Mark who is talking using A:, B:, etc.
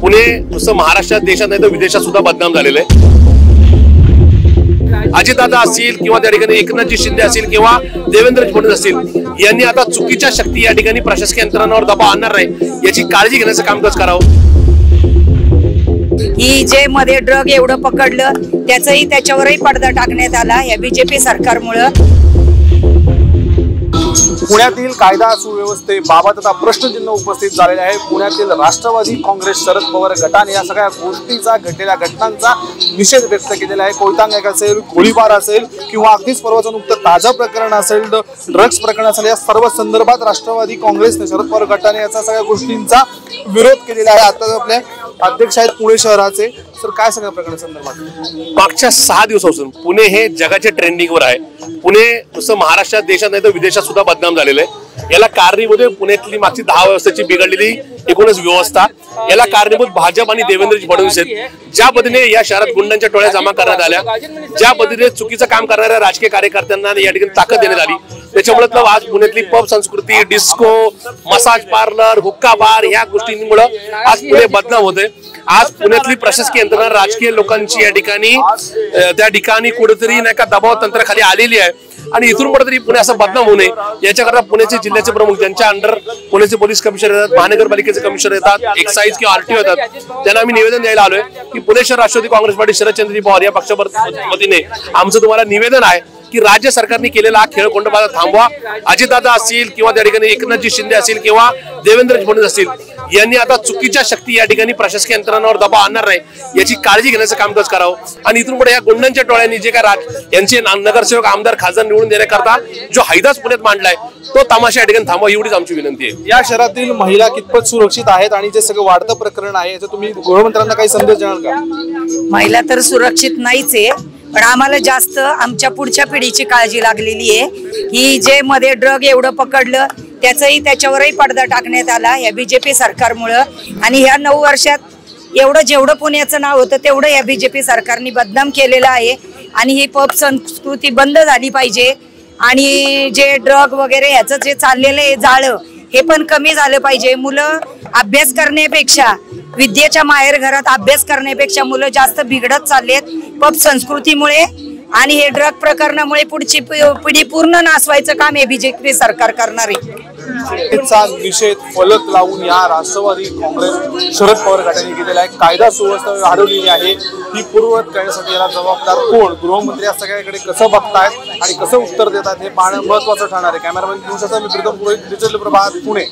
A: पुणे नुसतं महाराष्ट्रात देशात नाही तर विदेशात सुद्धा बदनाम झालेलं आहे। अजितदादा असतील किंवा त्या ठिकाणी एकनाथजी शिंदे असतील किंवा देवेंद्र फडणवीस असतील यांनी आता चुकीच्या शक्ती या ठिकाणी प्रशासकीय यंत्रणांवर दबाव आणणार नाही याची काळजी घेण्याचं कामकाज करावं।
B: ही जे मध्ये ड्रग एवढं पकडलं त्याच्यावरही पडदा टाकण्यात आला या बीजेपी सरकारमुळे।
C: पुण्यातील कायदा सुव्यवस्थेबाबत आता प्रश्नचिन्ह उपस्थित झालेले आहे। पुण्यातील राष्ट्रवादी काँग्रेस शरद पवार गटाने या सगळ्या गोष्टीचा घडलेल्या घटनांचा निषेध व्यक्त केलेला आहे। कोयतांग असेल, गोळीबार असेल किंवा अगदीच परवाचं नुकतं ताजं प्रकरण असेल, ड्रग्ज प्रकरण असेल, या सर्व संदर्भात राष्ट्रवादी काँग्रेसने शरद पवार गटाने याचा सगळ्या गोष्टींचा विरोध केलेला आहे। आता आपल्या अध्यक्ष आहेत पुणे शहराचे, सर काय सगळ्या प्रकरणासंदर्भात?
A: मागच्या 6 दिवसापासून पुणे हे जगाच्या ट्रेंडिंगवर आहे। पुणे नुसतं महाराष्ट्रात देशात नाही तर विदेशात सुद्धा बदनाम झालेलं आहे। याला कारणीभूत पुण्यातली मागची 10 वर्षाची बिघडलेली एकूणच व्यवस्था, याला कारणीभूत भाजप आणि देवेंद्र फडणवीस आहेत। ज्या पद्धतीने या शहरात गुंडांच्या टोळ्या जमा करण्यात आल्या, ज्या पद्धतीने चुकीचं काम करणाऱ्या राजकीय कार्यकर्त्यांना या ठिकाणी ताकद देण्यात आली, त्याच्यामुळे आज पुण्यातली पब संस्कृती, डिस्को, मसाज पार्लर, हुक्का बार या गोष्टींमुळे आज पुणे बदनाम होते। आज पुण्यातली प्रशासकीय यंत्रणा राजकीय लोकांची या ठिकाणी त्या ठिकाणी कुठेतरी नाही का दबाव तंत्राखाली आलेली आहे आणि इथून कुठेतरी पुणे असं बदनाम होऊ नये याच्याकरता पुण्याचे जिल्ह्याचे प्रमुख ज्यांच्या अंडर पुण्याचे पोलीस कमिशनर येतात, महानगरपालिकेचे कमिशनर येतात, एक्साइज किंवा आरटीओ येतात, त्यांना आम्ही निवेदन द्यायला आलोय की पुणे शहर राष्ट्रवादी काँग्रेस पार्टी शरदचंद्र पवार या पक्षाच्या वतीने आमचं तुम्हाला निवेदन आहे की राज्य सरकारने केलेला हा खेळकोंडा थांबवा। अजितदादा असतील किंवा त्या ठिकाणी एकनाथजी शिंदे असतील किंवा देवेंद्र फडणवीस असतील यांनी आता चुकीच्या शक्ती या ठिकाणी प्रशासकीय यंत्रणांवर दबाव आणणार नाही याची काळजी घेण्याचं कामकाज करावं आणि इथून पुढे या गुंडांच्या टोळ्यांनी जे काय यांचे नगरसेवक, आमदार, खासदार निवडून देण्याकरता जो हैदाच पुण्यात मांडलाय तो तमाशा या ठिकाणी थांबवा एवढीच आमची विनंती आहे।
C: या शहरातील महिला कितपत सुरक्षित आहेत आणि जे सगळं वाढतं प्रकरण आहे याचं तुम्ही गृहमंत्र्यांना काही संदेश द्याल का?
B: महिला तर सुरक्षित नाहीच आहे, पण आम्हाला जास्त आमच्या पुढच्या पिढीची काळजी लागलेली आहे। ही जे मध्ये ड्रग एवढं पकडलं त्याच्यावरही पडदा टाकण्यात आला या बीजेपी सरकारमुळे आणि ह्या 9 वर्षात जेवढं पुण्याचं नाव होतं तेवढं या बीजेपी सरकारने बदनाम केलेलं आहे आणि ही पब संस्कृती बंद झाली पाहिजे आणि जे ड्रग वगैरे ह्याचं जे चाललेलं आहे जाळं हे पण कमी झालं पाहिजे। मुलं अभ्यास करण्यापेक्षा, विद्येच्या माहेर घरात अभ्यास करण्यापेक्षा मुलं जास्त बिघडत चाललेत पब संस्कृतीमुळे आणि हे ड्रग प्रकरणामुळे पुढची पिढी पूर्ण नासवायचं काम हे बीजेपी सरकार करणार आहे।
C: त्याचा निषेध फलक लावून या राष्ट्रवादी काँग्रेस शरद पवार गटाने केलेला आहे। कायदा सुव्यवस्था हरवलेली आहे, ही पूर्ववत करण्यासाठी याला जबाबदार कोण? गृहमंत्री या सगळ्याकडे कसं बघतायत आणि कसं उत्तर देतात हे पाहणं महत्त्वाचं ठरणार आहे। कॅमेरामॅन दिवसाचा मी प्रीतम पुरोहित, डिजिटल प्रभात, पुणे।